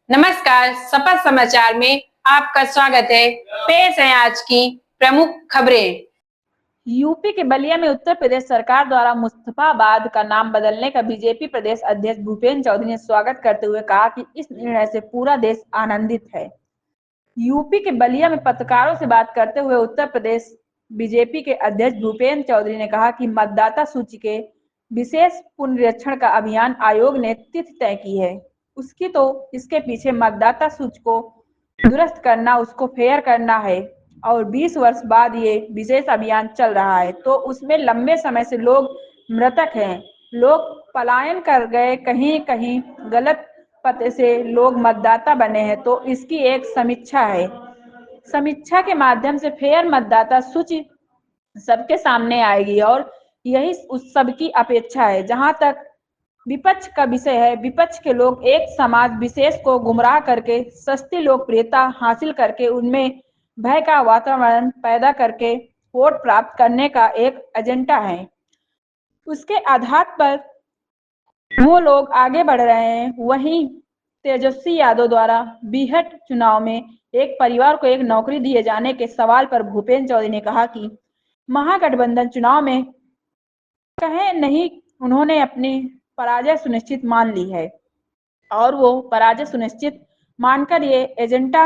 नमस्कार, सपा समाचार में आपका स्वागत है। पेश है आज की प्रमुख खबरें। यूपी के बलिया में उत्तर प्रदेश सरकार द्वारा मुस्तफाबाद का नाम बदलने का बीजेपी प्रदेश अध्यक्ष भूपेंद्र चौधरी ने स्वागत करते हुए कहा कि इस निर्णय से पूरा देश आनंदित है। यूपी के बलिया में पत्रकारों से बात करते हुए उत्तर प्रदेश बीजेपी के अध्यक्ष भूपेंद्र चौधरी ने कहा कि मतदाता सूची के विशेष पुनरीक्षण का अभियान आयोग ने तिथि तय की है। उसकी तो इसके पीछे मतदाता सूची को दुरुस्त करना, उसको फेयर करना है और 20 वर्ष बाद ये विशेष अभियान चल रहा है तो उसमें लंबे समय से लोग मृतक हैं, लोग पलायन कर गए, कहीं कहीं गलत पते से लोग मतदाता बने हैं तो इसकी एक समीक्षा है। समीक्षा के माध्यम से फेयर मतदाता सूची सबके सामने आएगी और यही उस सबकी अपेक्षा है। जहां तक विपक्ष का विषय है, विपक्ष के लोग एक समाज विशेष को गुमराह करके सस्ती लोकप्रियता हासिल करके उनमें भय का वातावरण पैदा करके वोट प्राप्त करने का एक एजेंडा है। उसके आधार पर वो लोग आगे बढ़ रहे हैं। वहीं तेजस्वी यादव द्वारा बीहट चुनाव में एक परिवार को एक नौकरी दिए जाने के सवाल पर भूपेंद्र चौधरी ने कहा कि महागठबंधन चुनाव में कहे नहीं, उन्होंने अपनी पराजय सुनिश्चित मान ली है और वो पराजय सुनिश्चित मानकर ये एजेंडा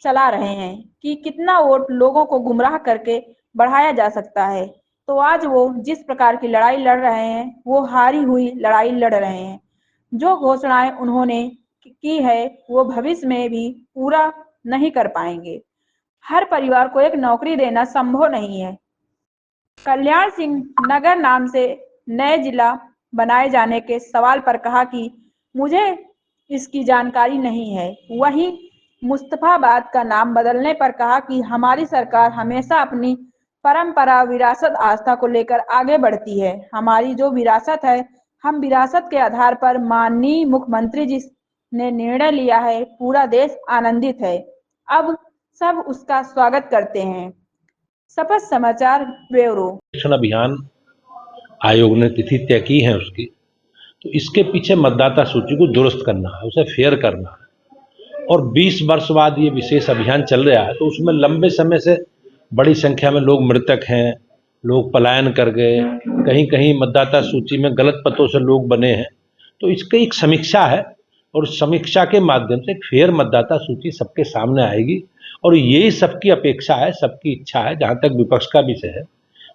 चला रहे हैं कि कितना वोट लोगों को गुमराह करके बढ़ाया जा सकता है। तो आज वो जिस प्रकार की लड़ाई लड़ रहे हैं वो हारी हुई लड़ाई लड़ रहे हैं। जो घोषणाएं उन्होंने की है वो भविष्य में भी पूरा नहीं कर पाएंगे। हर परिवार को एक नौकरी देना संभव नहीं है। कल्याण सिंह नगर नाम से नए जिला बनाए जाने के सवाल पर कहा कि मुझे इसकी जानकारी नहीं है। वहीं मुस्तफाबाद का नाम बदलने पर कहा कि हमारी सरकार हमेशा अपनी परंपरा, विरासत, आस्था को लेकर आगे बढ़ती है। हमारी जो विरासत है, हम विरासत के आधार पर माननीय मुख्यमंत्री जी ने निर्णय लिया है, पूरा देश आनंदित है। अब सब उसका स्वागत करते हैं। सपा समाचार ब्यूरो। अभियान आयोग ने तिथि तय की है उसकी, तो इसके पीछे मतदाता सूची को दुरुस्त करना है, उसे फेयर करना है और 20 वर्ष बाद ये विशेष अभियान चल रहा है तो उसमें लंबे समय से बड़ी संख्या में लोग मृतक हैं, लोग पलायन कर गए, कहीं कहीं मतदाता सूची में गलत पतों से लोग बने हैं। तो इसकी एक समीक्षा है और समीक्षा के माध्यम से फेयर मतदाता सूची सबके सामने आएगी और यही सबकी अपेक्षा है, सबकी इच्छा है। जहाँ तक विपक्ष का विषय है,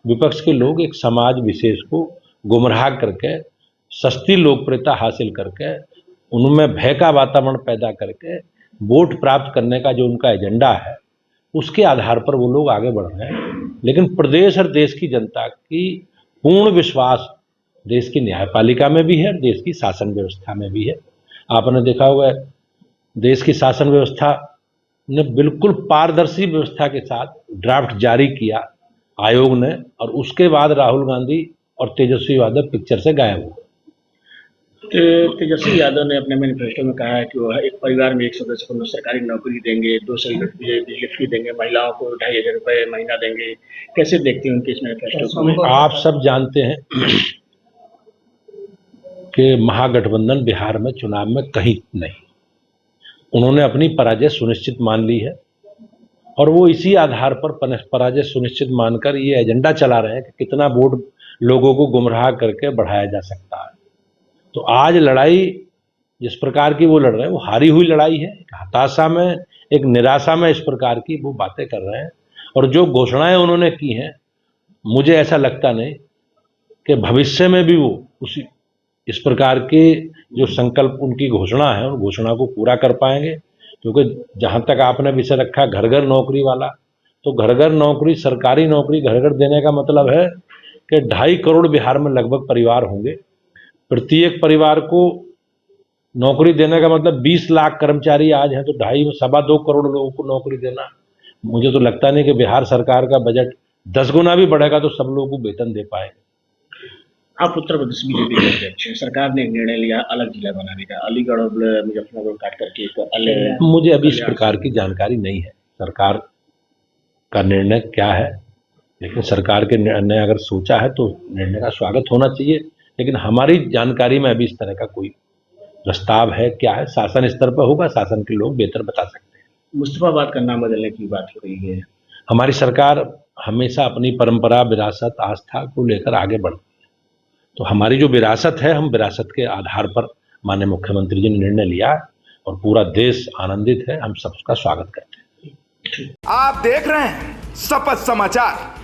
विपक्ष के लोग एक समाज विशेष को गुमराह करके सस्ती लोकप्रियता हासिल करके उनमें भय का वातावरण पैदा करके वोट प्राप्त करने का जो उनका एजेंडा है उसके आधार पर वो लोग आगे बढ़ रहे हैं। लेकिन प्रदेश और देश की जनता की पूर्ण विश्वास देश की न्यायपालिका में भी है, देश की शासन व्यवस्था में भी है। आपने देखा होगा देश की शासन व्यवस्था ने बिल्कुल पारदर्शी व्यवस्था के साथ ड्राफ्ट जारी किया आयोग ने और उसके बाद राहुल गांधी और तेजस्वी यादव पिक्चर से गायब हुए। तेजस्वी यादव ने अपने मैनिफेस्टो में कहा है कि वो एक परिवार में एक सदस्य को सरकारी नौकरी देंगे, 2 सिलेंडर बिजली फ्री देंगे, महिलाओं को 2500 रुपये महीना देंगे। कैसे देखते हैं उनके इस मैनिफेस्टो को? आप सब जानते हैं कि महागठबंधन बिहार में चुनाव में कहीं नहीं, उन्होंने अपनी पराजय सुनिश्चित मान ली है और वो इसी आधार पर पराजय सुनिश्चित मानकर ये एजेंडा चला रहे हैं कि कितना वोट लोगों को गुमराह करके बढ़ाया जा सकता है। तो आज लड़ाई जिस प्रकार की वो लड़ रहे हैं वो हारी हुई लड़ाई है। हताशा में, एक निराशा में इस प्रकार की वो बातें कर रहे हैं और जो घोषणाएं उन्होंने की हैं मुझे ऐसा लगता नहीं कि भविष्य में भी वो उसी इस प्रकार के जो संकल्प उनकी घोषणा है उन घोषणा को पूरा कर पाएंगे। क्योंकि जहां तक आपने विषय रखा घर घर नौकरी वाला, तो घर घर नौकरी, सरकारी नौकरी घर घर देने का मतलब है कि 2.5 करोड़ बिहार में लगभग परिवार होंगे। प्रत्येक परिवार को नौकरी देने का मतलब 20 लाख कर्मचारी आज हैं तो 2.5 करोड़ लोगों को नौकरी देना, मुझे तो लगता नहीं कि बिहार सरकार का बजट 10 गुना भी बढ़ेगा तो सब लोगों को वेतन दे पाए। आप उत्तर प्रदेश बीजेपी के अध्यक्ष हैं, सरकार ने निर्णय लिया अलग जिला बनाने का, अलीगढ़ और मुजफ्फरनगर काट करके एक अलग। मुझे अभी इस प्रकार की जानकारी नहीं है सरकार का निर्णय क्या है, लेकिन सरकार के निर्णय अगर सोचा है तो निर्णय का स्वागत होना चाहिए, लेकिन हमारी जानकारी में अभी इस तरह का कोई प्रस्ताव है, क्या है, शासन स्तर पर होगा, शासन के लोग बेहतर बता सकते हैं। मुस्तफाबाद का नाम बदलने की बात हो रही है। हमारी सरकार हमेशा अपनी परंपरा, विरासत, आस्था को लेकर आगे बढ़ती है। तो हमारी जो विरासत है, हम विरासत के आधार पर माननीय मुख्यमंत्री जी ने निर्णय लिया और पूरा देश आनंदित है। हम सबका स्वागत करते हैं। आप देख रहे हैं शपथ समाचार।